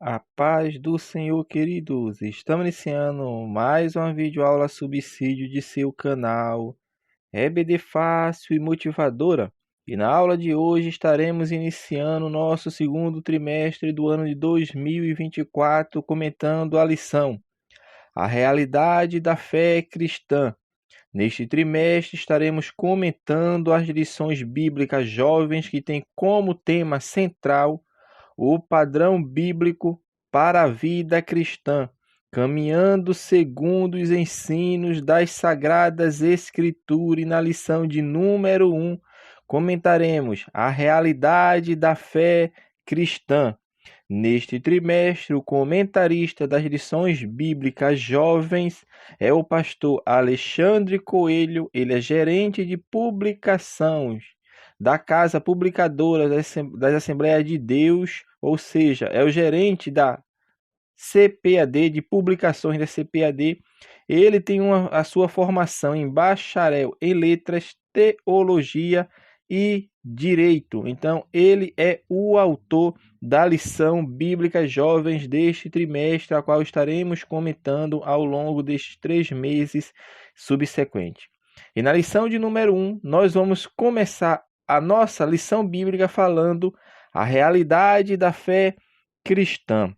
A paz do Senhor, queridos. Estamos iniciando mais uma videoaula subsídio de seu canal EBD Fácil e Motivadora. E na aula de hoje estaremos iniciando o nosso segundo trimestre do ano de 2024, comentando a lição A Realidade da Fé Cristã. Neste trimestre estaremos comentando as lições bíblicas jovens que têm como tema central o padrão bíblico para a vida cristã, caminhando segundo os ensinos das Sagradas Escrituras. E na lição de número 1, comentaremos a realidade da fé cristã. Neste trimestre, o comentarista das lições bíblicas jovens é o pastor Alexandre Coelho. Ele é gerente de publicações da Casa Publicadora das Assembleias de Deus, ou seja, é o gerente da CPAD, de publicações da CPAD. Ele tem a sua formação em bacharel em letras, teologia e direito. Então, ele é o autor da lição bíblica jovens deste trimestre, a qual estaremos comentando ao longo destes 3 meses subsequentes. E na lição de número 1, nós vamos começar a nossa lição bíblica falando a realidade da fé cristã.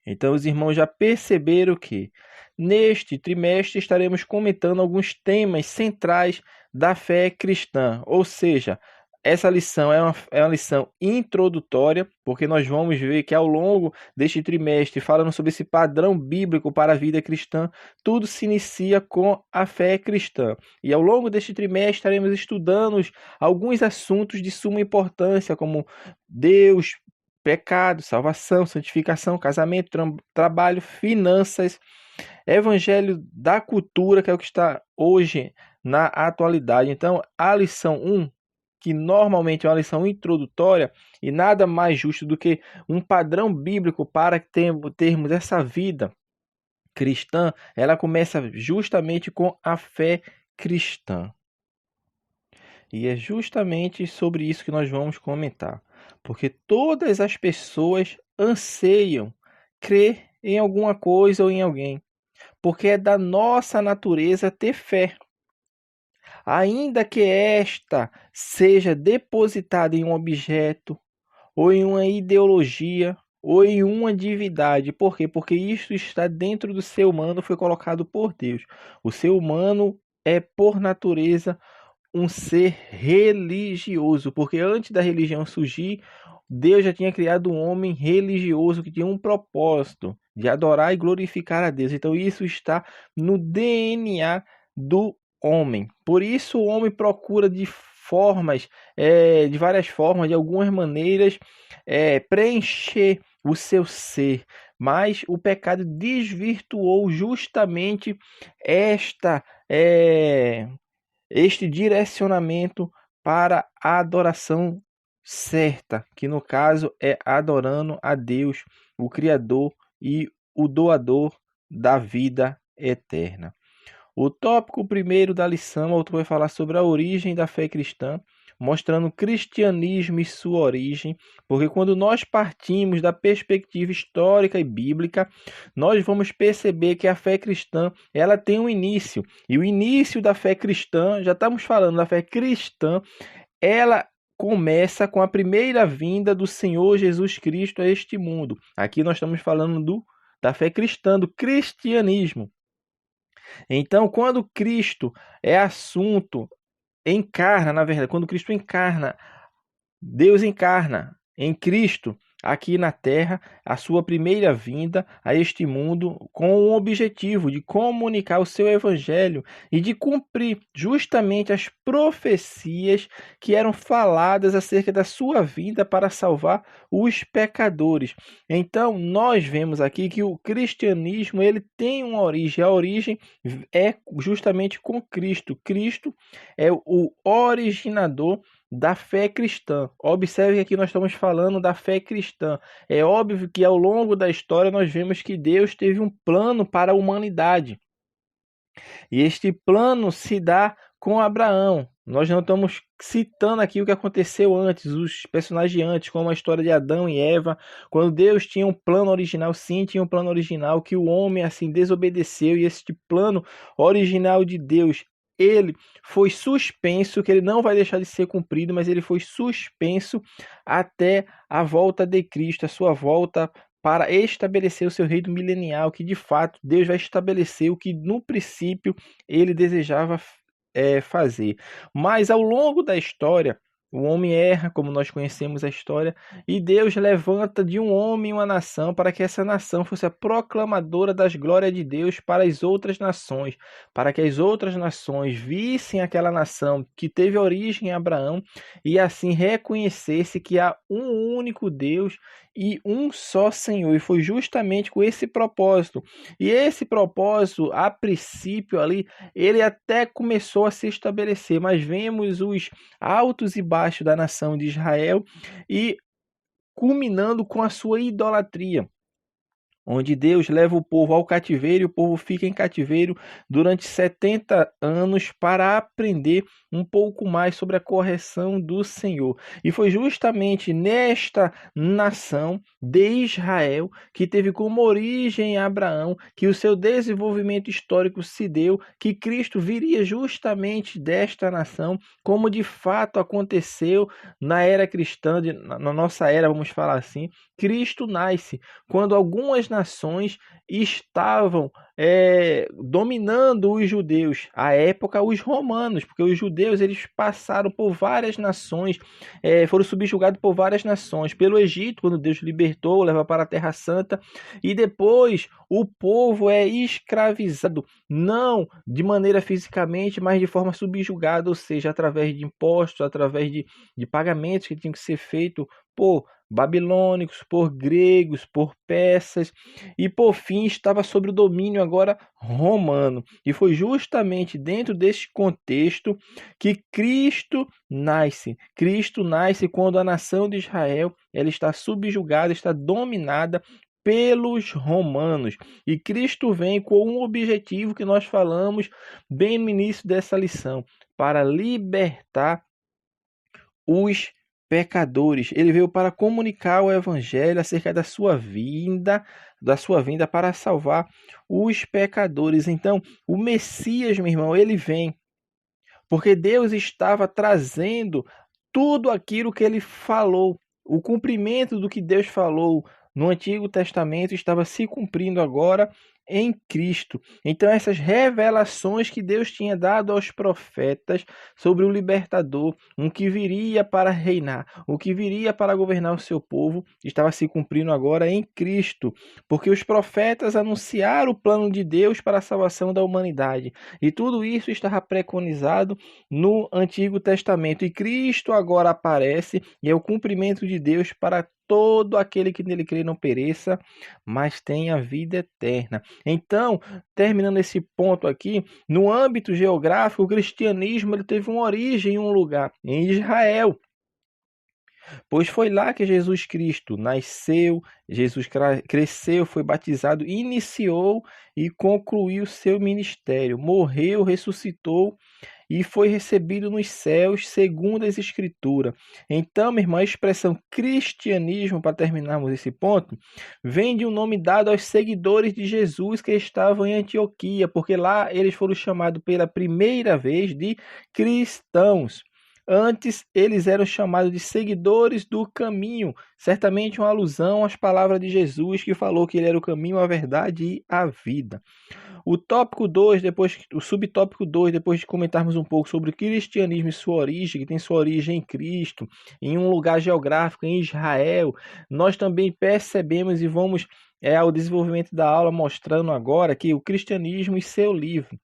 Então, os irmãos já perceberam que neste trimestre estaremos comentando alguns temas centrais da fé cristã, ou seja, essa lição é uma lição introdutória, porque nós vamos ver que ao longo deste trimestre, falando sobre esse padrão bíblico para a vida cristã, tudo se inicia com a fé cristã. E ao longo deste trimestre estaremos estudando alguns assuntos de suma importância, como Deus, pecado, salvação, santificação, casamento, trabalho, finanças, evangelho da cultura, que é o que está hoje na atualidade. Então, a lição 1, que normalmente é uma lição introdutória, e nada mais justo do que um padrão bíblico para termos essa vida cristã, ela começa justamente com a fé cristã. E é justamente sobre isso que nós vamos comentar. Porque todas as pessoas anseiam crer em alguma coisa ou em alguém. Porque é da nossa natureza ter fé. Ainda que esta seja depositada em um objeto, ou em uma ideologia, ou em uma divindade. Por quê? Porque isso está dentro do ser humano, foi colocado por Deus. O ser humano é, por natureza, um ser religioso, porque antes da religião surgir, Deus já tinha criado um homem religioso que tinha um propósito de adorar e glorificar a Deus. Então isso está no DNA do homem. Por isso o homem procura de várias formas, de algumas maneiras, preencher o seu ser. Mas o pecado desvirtuou justamente este direcionamento para a adoração certa, que no caso é adorando a Deus, o Criador e o doador da vida eterna. O tópico primeiro da lição, o autor vai falar sobre a origem da fé cristã, mostrando o cristianismo e sua origem, porque quando nós partimos da perspectiva histórica e bíblica, nós vamos perceber que a fé cristã, ela tem um início, e o início da fé cristã, já estamos falando da fé cristã, ela começa com a primeira vinda do Senhor Jesus Cristo a este mundo. Aqui nós estamos falando da fé cristã, do cristianismo. Então, quando Cristo é assunto, encarna, na verdade, quando Cristo encarna, Deus encarna em Cristo aqui na Terra, a sua primeira vinda a este mundo com o objetivo de comunicar o seu evangelho e de cumprir justamente as profecias que eram faladas acerca da sua vinda para salvar os pecadores. Então, nós vemos aqui que o cristianismo, ele tem uma origem, a origem é justamente com Cristo. Cristo é o originador da fé cristã. Observe que aqui nós estamos falando da fé cristã. É óbvio que ao longo da história nós vemos que Deus teve um plano para a humanidade. E este plano se dá com Abraão. Nós não estamos citando aqui o que aconteceu antes, os personagens antes, como a história de Adão e Eva, quando Deus tinha um plano original, sim, tinha um plano original que o homem assim desobedeceu, e esse plano original de Deus, ele foi suspenso, que ele não vai deixar de ser cumprido, mas ele foi suspenso até a volta de Cristo, a sua volta para estabelecer o seu reino milenial, que de fato Deus vai estabelecer o que no princípio ele desejava fazer. Mas ao longo da história, o homem erra, como nós conhecemos a história, e Deus levanta de um homem uma nação para que essa nação fosse a proclamadora das glórias de Deus para as outras nações, para que as outras nações vissem aquela nação que teve origem em Abraão e assim reconhecesse que há um único Deus e um só Senhor. E foi justamente com esse propósito. E esse propósito, a princípio ali, ele até começou a se estabelecer, mas vemos os altos e baixos da nação de Israel e culminando com a sua idolatria, onde Deus leva o povo ao cativeiro e o povo fica em cativeiro durante 70 anos para aprender um pouco mais sobre a correção do Senhor. E foi justamente nesta nação de Israel, que teve como origem Abraão, que o seu desenvolvimento histórico se deu, que Cristo viria justamente desta nação, como de fato aconteceu na era cristã, na nossa era, vamos falar assim. Cristo nasce quando algumas nações estavam dominando os judeus, à época os romanos, porque os judeus eles passaram por várias nações, foram subjugados por várias nações, pelo Egito, quando Deus libertou, leva para a Terra Santa, e depois o povo é escravizado, não de maneira fisicamente, mas de forma subjugada, ou seja, através de impostos, através de pagamentos que tinham que ser feitos por babilônicos, por gregos, por persas, e por fim estava sob o domínio agora romano. E foi justamente dentro deste contexto que Cristo nasce. Cristo nasce quando a nação de Israel ela está subjugada, está dominada pelos romanos. E Cristo vem com um objetivo que nós falamos bem no início dessa lição, para libertar os pecadores. Ele veio para comunicar o evangelho acerca da sua vinda para salvar os pecadores. Então, o Messias, meu irmão, ele vem porque Deus estava trazendo tudo aquilo que ele falou. O cumprimento do que Deus falou no Antigo Testamento estava se cumprindo agora em Cristo. Então essas revelações que Deus tinha dado aos profetas sobre o libertador, um que viria para reinar, o que viria para governar o seu povo, estava se cumprindo agora em Cristo, porque os profetas anunciaram o plano de Deus para a salvação da humanidade, e tudo isso estava preconizado no Antigo Testamento, e Cristo agora aparece e é o cumprimento de Deus para todo aquele que nele crê não pereça, mas tenha vida eterna. Então, terminando esse ponto aqui, no âmbito geográfico, o cristianismo ele teve uma origem em um lugar, em Israel. Pois foi lá que Jesus Cristo nasceu, Jesus cresceu, foi batizado, iniciou e concluiu seu ministério, morreu, ressuscitou e foi recebido nos céus, segundo as Escrituras. Então, minha irmã, a expressão cristianismo, para terminarmos esse ponto, vem de um nome dado aos seguidores de Jesus que estavam em Antioquia, porque lá eles foram chamados pela primeira vez de cristãos. Antes, eles eram chamados de seguidores do caminho, certamente uma alusão às palavras de Jesus, que falou que ele era o caminho, a verdade e a vida. O tópico 2, o subtópico 2, depois de comentarmos um pouco sobre o cristianismo e sua origem, que tem sua origem em Cristo, em um lugar geográfico, em Israel, nós também percebemos e vamos ao desenvolvimento da aula mostrando agora que o cristianismo e seu livro.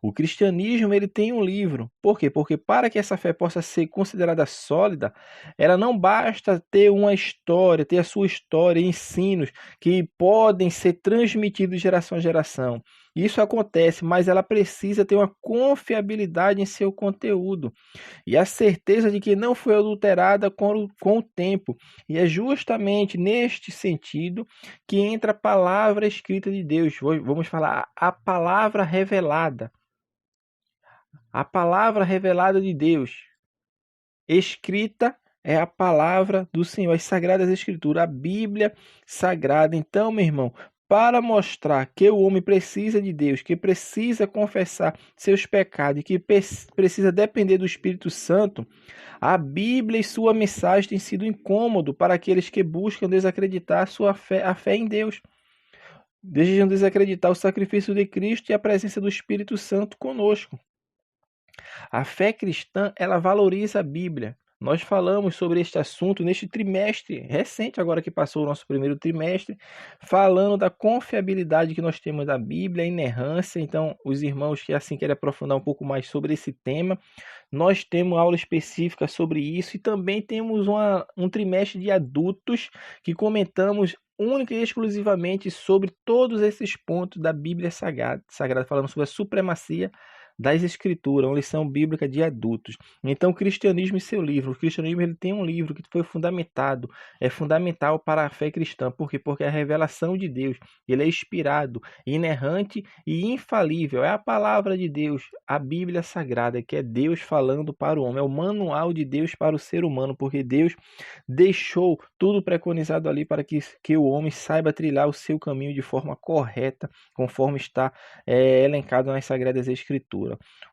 O cristianismo ele tem um livro. Por quê? Porque para que essa fé possa ser considerada sólida, ela não basta ter uma história, ter a sua história, ensinos que podem ser transmitidos de geração a geração. Isso acontece, mas ela precisa ter uma confiabilidade em seu conteúdo e a certeza de que não foi adulterada com o tempo. E é justamente neste sentido que entra a palavra escrita de Deus. Vamos falar a palavra revelada. a palavra revelada de Deus. Escrita é a palavra do Senhor, as Sagradas Escrituras, a Bíblia Sagrada. Então, meu irmão, para mostrar que o homem precisa de Deus, que precisa confessar seus pecados, que precisa depender do Espírito Santo, a Bíblia e sua mensagem têm sido incômodo para aqueles que buscam desacreditar a fé em Deus. Desejam desacreditar o sacrifício de Cristo e a presença do Espírito Santo conosco. A fé cristã, ela valoriza a Bíblia. Nós falamos sobre este assunto neste trimestre recente, agora que passou o nosso primeiro trimestre, falando da confiabilidade que nós temos da Bíblia, a inerrância. Então, os irmãos que assim querem aprofundar um pouco mais sobre esse tema, nós temos aula específica sobre isso e também temos um trimestre de adultos que comentamos única e exclusivamente sobre todos esses pontos da Bíblia Sagrada, falando sobre a supremacia das Escrituras, uma lição bíblica de adultos. Então, o cristianismo e seu livro. O cristianismo ele tem um livro que foi fundamentado, é fundamental para a fé cristã. Por quê? Porque é a revelação de Deus. Ele é inspirado, inerrante e infalível. É a palavra de Deus, a Bíblia Sagrada, que é Deus falando para o homem. É o manual de Deus para o ser humano, porque Deus deixou tudo preconizado ali para que o homem saiba trilhar o seu caminho de forma correta, conforme está elencado nas Sagradas Escrituras.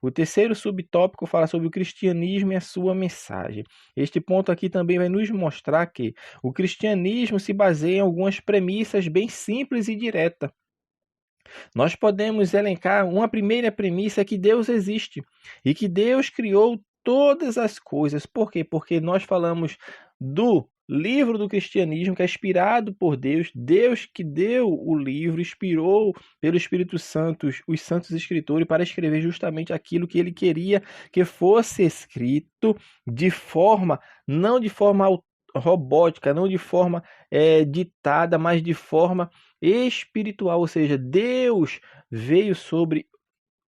O terceiro subtópico fala sobre o cristianismo e a sua mensagem. Este ponto aqui também vai nos mostrar que o cristianismo se baseia em algumas premissas bem simples e diretas. Nós podemos elencar uma primeira premissa, que Deus existe e que Deus criou todas as coisas. Por quê? Porque nós falamos do livro do cristianismo, que é inspirado por Deus, Deus que deu o livro, inspirou pelo Espírito Santo os santos escritores para escrever justamente aquilo que ele queria que fosse escrito não de forma robótica, não de forma ditada, mas de forma espiritual, ou seja, Deus veio sobre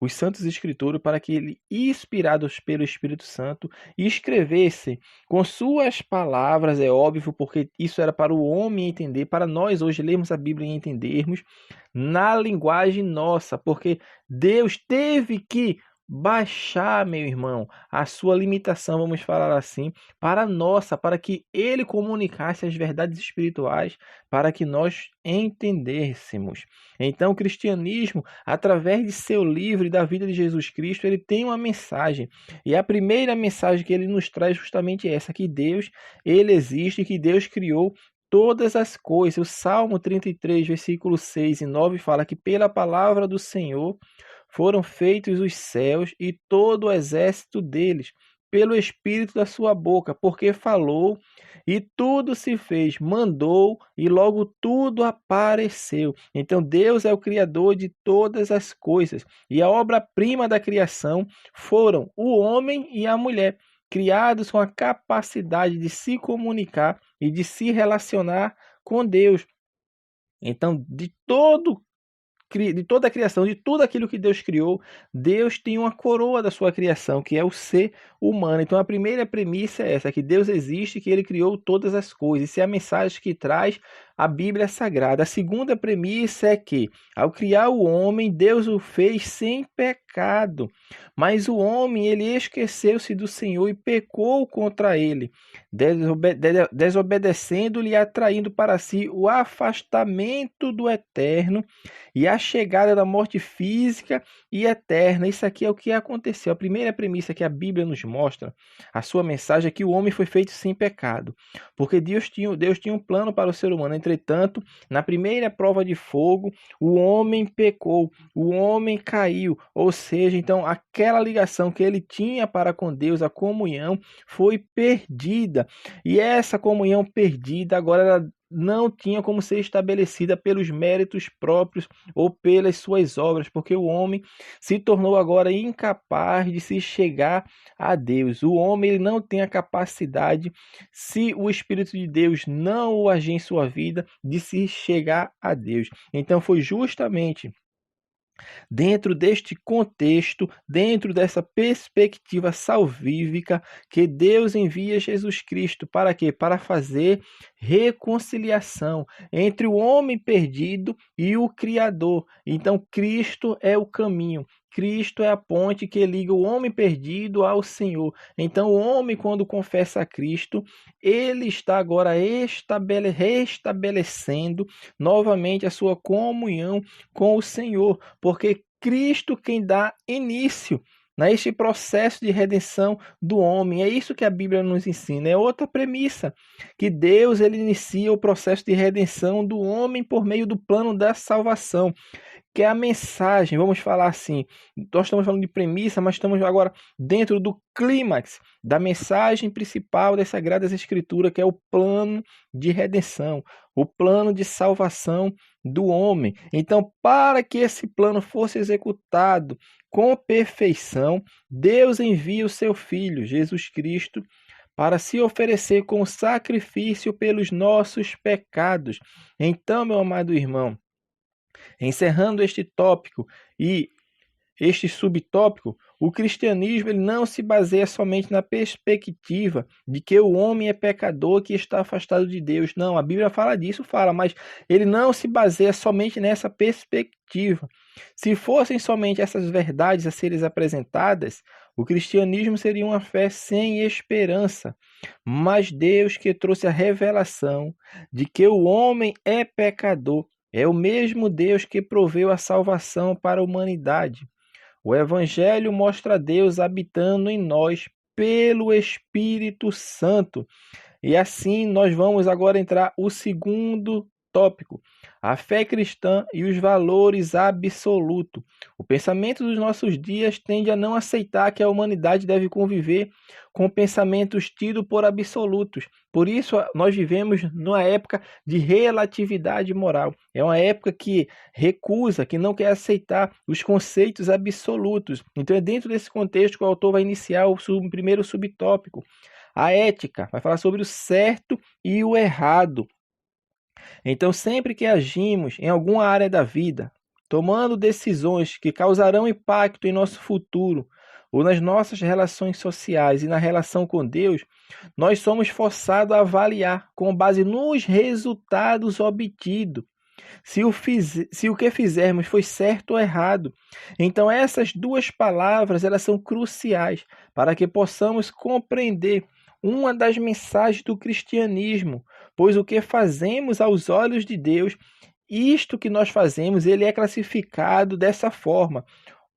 os santos escritores para que ele, inspirados pelo Espírito Santo, escrevesse com suas palavras, é óbvio, porque isso era para o homem entender, para nós hoje lermos a Bíblia e entendermos na linguagem nossa, porque Deus teve que baixar, meu irmão, a sua limitação, vamos falar assim, para que ele comunicasse as verdades espirituais, para que nós entendêssemos. Então, o cristianismo, através de seu livro e da vida de Jesus Cristo, ele tem uma mensagem. E a primeira mensagem que ele nos traz é justamente essa, que Deus, ele existe, que Deus criou todas as coisas. O Salmo 33, versículos 6 e 9 fala que pela palavra do Senhor foram feitos os céus e todo o exército deles, pelo Espírito da sua boca, porque falou e tudo se fez, mandou e logo tudo apareceu. Então Deus é o Criador de todas as coisas e a obra-prima da criação foram o homem e a mulher, criados com a capacidade de se comunicar e de se relacionar com Deus. Então, de toda a criação, de tudo aquilo que Deus criou, Deus tem uma coroa da sua criação, que é o ser humano. Então a primeira premissa é essa, que Deus existe, que ele criou todas as coisas. Isso é a mensagem que traz a Bíblia Sagrada. A segunda premissa é que, ao criar o homem, Deus o fez sem pecado. Mas o homem, ele esqueceu-se do Senhor e pecou contra ele, desobedecendo-lhe e atraindo para si o afastamento do eterno e a chegada da morte física e eterna. Isso aqui é o que aconteceu. A primeira premissa que a Bíblia nos mostra, a sua mensagem, é que o homem foi feito sem pecado, porque Deus tinha um plano para o ser humano. Entretanto, na primeira prova de fogo, o homem pecou, o homem caiu, ou seja, então aquela ligação que ele tinha para com Deus, a comunhão, foi perdida. E essa comunhão perdida agora ela não tinha como ser estabelecida pelos méritos próprios ou pelas suas obras, porque o homem se tornou agora incapaz de se chegar a Deus. O homem ele não tem a capacidade, se o Espírito de Deus não o agir em sua vida, de se chegar a Deus. Então foi justamente dentro deste contexto, dentro dessa perspectiva salvífica, que Deus envia Jesus Cristo. Para quê? Para fazer reconciliação entre o homem perdido e o Criador. Então, Cristo é o caminho. Cristo é a ponte que liga o homem perdido ao Senhor. Então, o homem, quando confessa a Cristo, ele está agora restabelecendo novamente a sua comunhão com o Senhor, porque Cristo quem dá início neste processo de redenção do homem. É isso que a Bíblia nos ensina. É outra premissa, que Deus ele inicia o processo de redenção do homem por meio do plano da salvação, que é a mensagem, vamos falar assim, nós estamos falando de premissa, mas estamos agora dentro do clímax da mensagem principal das Sagradas Escrituras, que é o plano de redenção, o plano de salvação do homem. Então, para que esse plano fosse executado com perfeição, Deus envia o seu Filho, Jesus Cristo, para se oferecer como sacrifício pelos nossos pecados. Então, meu amado irmão, encerrando este tópico e este subtópico, o cristianismo ele não se baseia somente na perspectiva de que o homem é pecador que está afastado de Deus. Não, a Bíblia fala disso, mas ele não se baseia somente nessa perspectiva. Se fossem somente essas verdades a serem apresentadas, o cristianismo seria uma fé sem esperança. Mas Deus que trouxe a revelação de que o homem é pecador, é o mesmo Deus que proveu a salvação para a humanidade. O Evangelho mostra Deus habitando em nós pelo Espírito Santo. E assim nós vamos agora entrar o segundo tópico, a fé cristã e os valores absolutos. O pensamento dos nossos dias tende a não aceitar que a humanidade deve conviver com pensamentos tidos por absolutos. Por isso, nós vivemos numa época de relatividade moral. É uma época que recusa, que não quer aceitar os conceitos absolutos. Então, é dentro desse contexto que o autor vai iniciar o primeiro subtópico. A ética vai falar sobre o certo e o errado. Então, sempre que agimos em alguma área da vida, tomando decisões que causarão impacto em nosso futuro, ou nas nossas relações sociais e na relação com Deus, nós somos forçados a avaliar com base nos resultados obtidos, se o que fizermos foi certo ou errado. Então, essas duas palavras elas são cruciais para que possamos compreender uma das mensagens do cristianismo, pois o que fazemos aos olhos de Deus, isto que nós fazemos, ele é classificado dessa forma: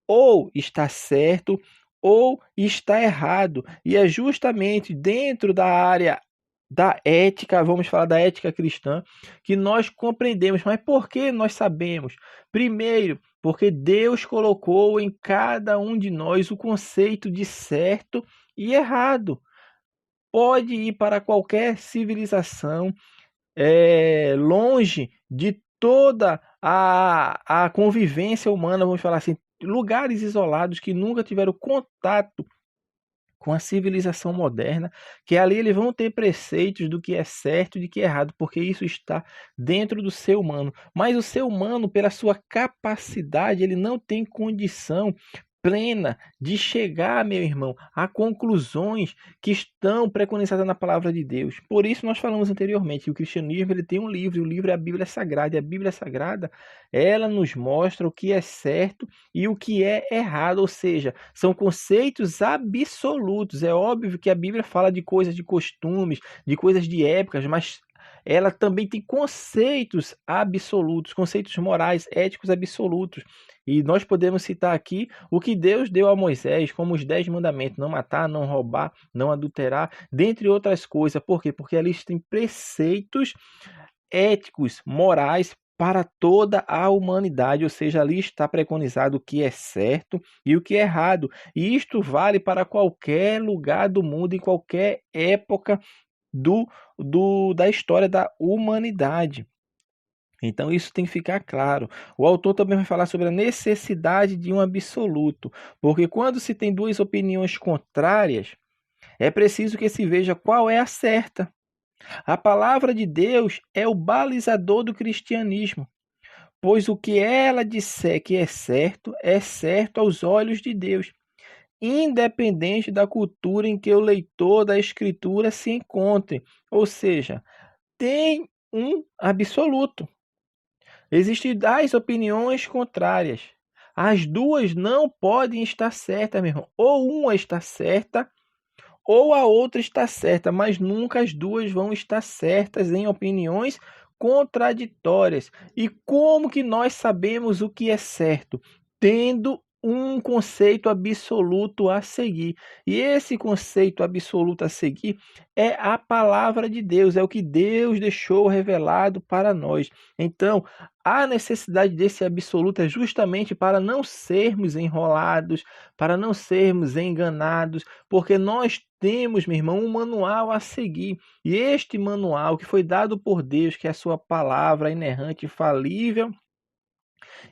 ou está certo ou está errado. E é justamente dentro da área da ética, vamos falar da ética cristã, que nós compreendemos. Mas por que nós sabemos? Primeiro, porque Deus colocou em cada um de nós o conceito de certo e errado. Pode ir para qualquer civilização, longe de toda a convivência humana, vamos falar assim, lugares isolados que nunca tiveram contato com a civilização moderna, que ali eles vão ter preceitos do que é certo e do que é errado, porque isso está dentro do ser humano. Mas o ser humano, pela sua capacidade, ele não tem condição plena de chegar, meu irmão, a conclusões que estão preconizadas na palavra de Deus. Por isso nós falamos anteriormente que o cristianismo ele tem um livro, e o livro é a Bíblia Sagrada, e a Bíblia Sagrada ela nos mostra o que é certo e o que é errado, ou seja, são conceitos absolutos. É óbvio que a Bíblia fala de coisas de costumes, de coisas de épocas, mas ela também tem conceitos absolutos, conceitos morais, éticos absolutos. E nós podemos citar aqui o que Deus deu a Moisés, como os 10 mandamentos: não matar, não roubar, não adulterar, dentre outras coisas. Por quê? Porque ali tem preceitos éticos, morais, para toda a humanidade, ou seja, ali está preconizado o que é certo e o que é errado. E isto vale para qualquer lugar do mundo, em qualquer época da história da humanidade. Então isso tem que ficar claro. O autor também vai falar sobre a necessidade de um absoluto, porque quando se tem duas opiniões contrárias, é preciso que se veja qual é a certa. A palavra de Deus é o balizador do cristianismo, pois o que ela disser que é certo aos olhos de Deus, independente da cultura em que o leitor da Escritura se encontre. Ou seja, tem um absoluto. Existem 10 opiniões contrárias. As duas não podem estar certas, meu irmão. Ou uma está certa, ou a outra está certa, mas nunca as duas vão estar certas em opiniões contraditórias. E como que nós sabemos o que é certo? Tendo um conceito absoluto a seguir. E esse conceito absoluto a seguir é a palavra de Deus, é o que Deus deixou revelado para nós. Então, a necessidade desse absoluto é justamente para não sermos enrolados, para não sermos enganados, porque nós temos, meu irmão, um manual a seguir. E este manual que foi dado por Deus, que é a sua palavra inerrante, infalível,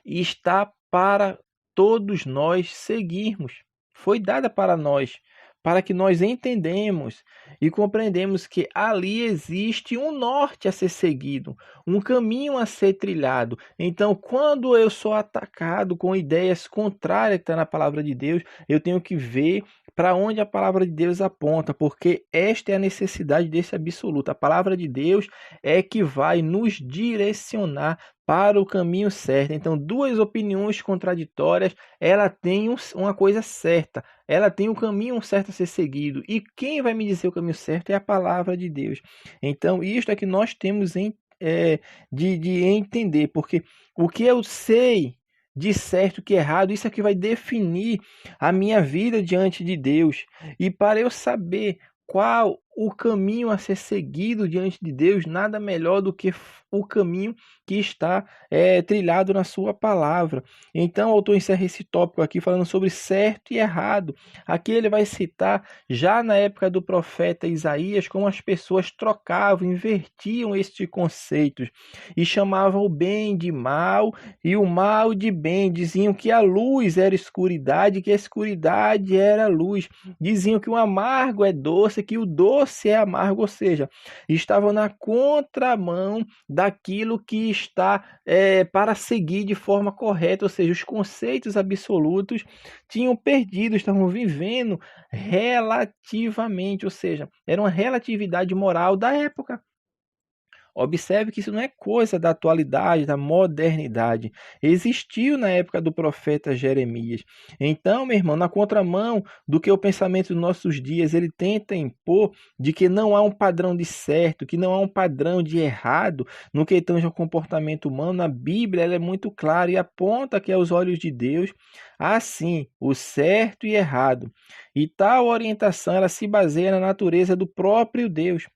está para todos nós seguirmos. Foi dada para nós, para que nós entendemos e compreendemos que ali existe um norte a ser seguido, um caminho a ser trilhado. Então, quando eu sou atacado com ideias contrárias que está na palavra de Deus, eu tenho que ver para onde a palavra de Deus aponta, porque esta é a necessidade desse absoluto. A palavra de Deus é que vai nos direcionar para o caminho certo. Então, duas opiniões contraditórias, ela tem uma coisa certa, ela tem um caminho certo a ser seguido. E quem vai me dizer o caminho certo é a palavra de Deus. Então, isto é que nós temos de entender, porque o que eu sei de certo que errado, isso é que vai definir a minha vida diante de Deus. E para eu saber qual o caminho a ser seguido diante de Deus, nada melhor do que o caminho que está trilhado na sua palavra. Então, o autor encerra esse tópico aqui falando sobre certo e errado. Aqui ele vai citar, já na época do profeta Isaías, como as pessoas trocavam, invertiam estes conceitos e chamavam o bem de mal e o mal de bem. Diziam que a luz era escuridade, que a escuridade era luz. Diziam que o amargo é doce, que o doce é amargo, ou seja, estavam na contramão daquilo que está para seguir de forma correta, ou seja, os conceitos absolutos tinham perdido, estavam vivendo relativamente, ou seja, era uma relatividade moral da época. Observe que isso não é coisa da atualidade, da modernidade. Existiu na época do profeta Jeremias. Então, meu irmão, na contramão do que o pensamento dos nossos dias ele tenta impor, de que não há um padrão de certo, que não há um padrão de errado no que tange ao comportamento humano, a Bíblia ela é muito clara e aponta que aos olhos de Deus, assim, o certo e errado. E tal orientação ela se baseia na natureza do próprio Deus.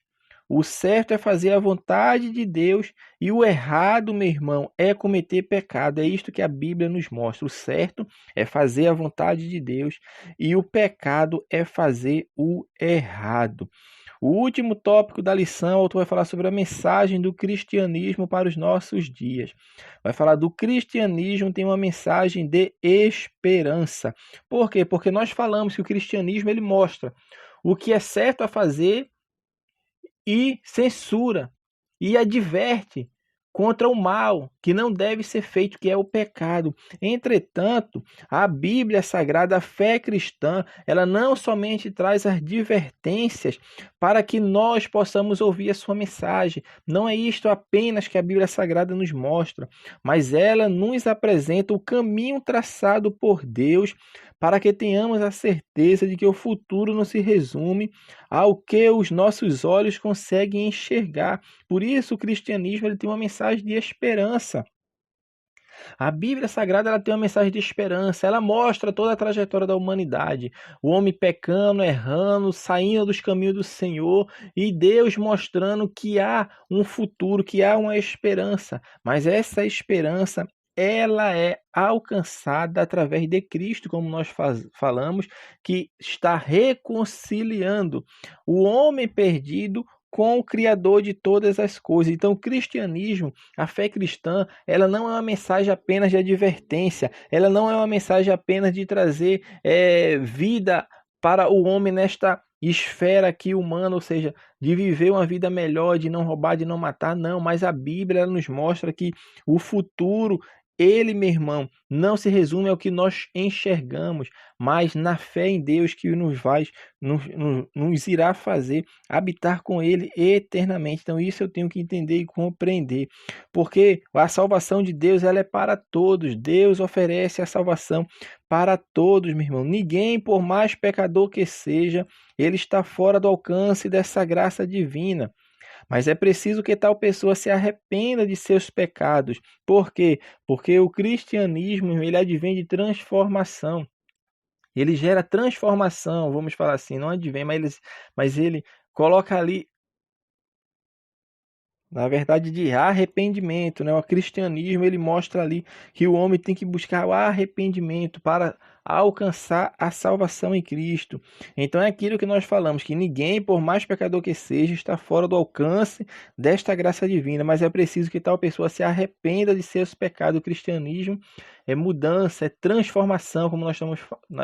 O certo é fazer a vontade de Deus e o errado, meu irmão, é cometer pecado. É isto que a Bíblia nos mostra. O certo é fazer a vontade de Deus e o pecado é fazer o errado. O último tópico da lição, o autor vai falar sobre a mensagem do cristianismo para os nossos dias. Vai falar do cristianismo tem uma mensagem de esperança. Por quê? Porque nós falamos que o cristianismo ele mostra o que é certo a fazer e censura e adverte contra o mal que não deve ser feito, que é o pecado. Entretanto, a Bíblia Sagrada, a fé cristã, ela não somente traz advertências para que nós possamos ouvir a sua mensagem. Não é isto apenas que a Bíblia Sagrada nos mostra, mas ela nos apresenta o caminho traçado por Deus para que tenhamos a certeza de que o futuro não se resume ao que os nossos olhos conseguem enxergar. Por isso, o cristianismo ele tem uma mensagem de esperança. A Bíblia Sagrada ela tem uma mensagem de esperança, ela mostra toda a trajetória da humanidade, o homem pecando, errando, saindo dos caminhos do Senhor e Deus mostrando que há um futuro, que há uma esperança, mas essa esperança ela é alcançada através de Cristo, como nós falamos, que está reconciliando o homem perdido com o Criador de todas as coisas. Então, o cristianismo, a fé cristã, ela não é uma mensagem apenas de advertência, ela não é uma mensagem apenas de trazer vida para o homem nesta esfera aqui humana, ou seja, de viver uma vida melhor, de não roubar, de não matar, não, mas a Bíblia ela nos mostra que o futuro ele, meu irmão, não se resume ao que nós enxergamos, mas na fé em Deus que nos irá fazer habitar com ele eternamente. Então isso eu tenho que entender e compreender, porque a salvação de Deus ela é para todos. Deus oferece a salvação para todos, meu irmão. Ninguém, por mais pecador que seja, ele está fora do alcance dessa graça divina. Mas é preciso que tal pessoa se arrependa de seus pecados. Por quê? Porque o cristianismo, ele advém de transformação. Ele gera transformação, vamos falar assim, não advém, mas ele coloca ali, na verdade, de arrependimento, né? O cristianismo ele mostra ali que o homem tem que buscar o arrependimento para alcançar a salvação em Cristo. Então é aquilo que nós falamos, que ninguém, por mais pecador que seja, está fora do alcance desta graça divina, mas é preciso que tal pessoa se arrependa de seus pecados. O cristianismo é mudança, é transformação, como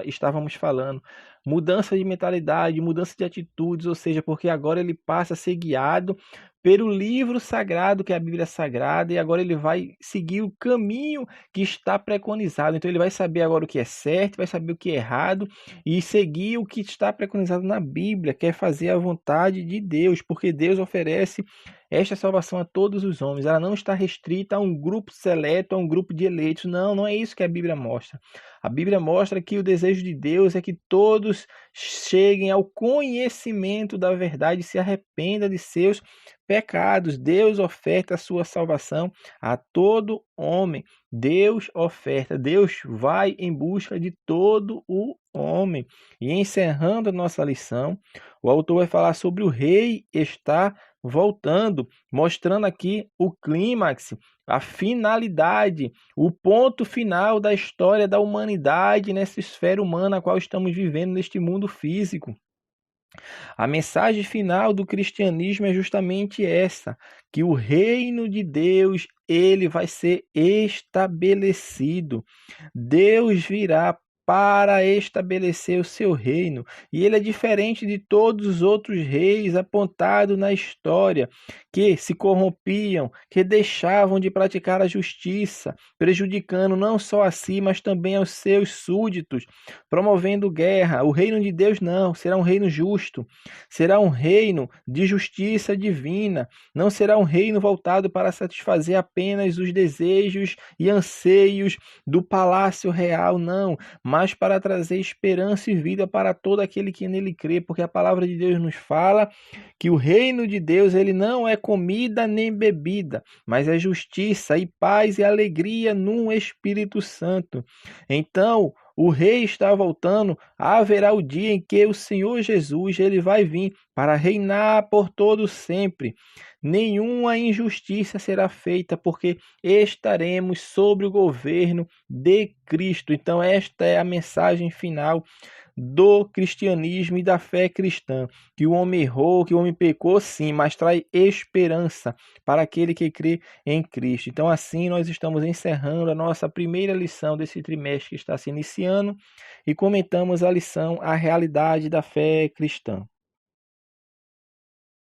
estávamos falando. Mudança de mentalidade, mudança de atitudes, ou seja, porque agora ele passa a ser guiado pelo livro sagrado, que é a Bíblia Sagrada, e agora ele vai seguir o caminho que está preconizado. Então ele vai saber agora o que é certo, vai saber o que é errado, e seguir o que está preconizado na Bíblia, que é fazer a vontade de Deus, porque Deus oferece esta salvação a todos os homens. Ela não está restrita a um grupo seleto, a um grupo de eleitos. Não, não é isso que a Bíblia mostra. A Bíblia mostra que o desejo de Deus é que todos cheguem ao conhecimento da verdade e se arrependam de seus pecados. Deus oferta a sua salvação a todo homem. Deus oferta, Deus vai em busca de todo o homem. E encerrando a nossa lição, o autor vai falar sobre o rei estar voltando, mostrando aqui o clímax, a finalidade, o ponto final da história da humanidade nessa esfera humana a qual estamos vivendo neste mundo físico. A mensagem final do cristianismo é justamente essa, que o reino de Deus, ele vai ser estabelecido. Deus virá para estabelecer o seu reino. E ele é diferente de todos os outros reis apontados na história, que se corrompiam, que deixavam de praticar a justiça, prejudicando não só a si, mas também aos seus súditos, promovendo guerra. O reino de Deus não, será um reino justo, será um reino de justiça divina, não será um reino voltado para satisfazer apenas os desejos e anseios do palácio real, não, mas para trazer esperança e vida para todo aquele que nele crê, porque a palavra de Deus nos fala que o reino de Deus ele não é comida nem bebida, mas é justiça e paz e alegria no Espírito Santo. Então, o rei está voltando, haverá o dia em que o Senhor Jesus ele vai vir para reinar por todo sempre. Nenhuma injustiça será feita, porque estaremos sobre o governo de Cristo. Então esta é a mensagem final do cristianismo e da fé cristã, que o homem errou, que o homem pecou, sim, mas traz esperança para aquele que crê em Cristo. Então assim nós estamos encerrando a nossa primeira lição desse trimestre que está se iniciando e comentamos a lição A Realidade da Fé Cristã.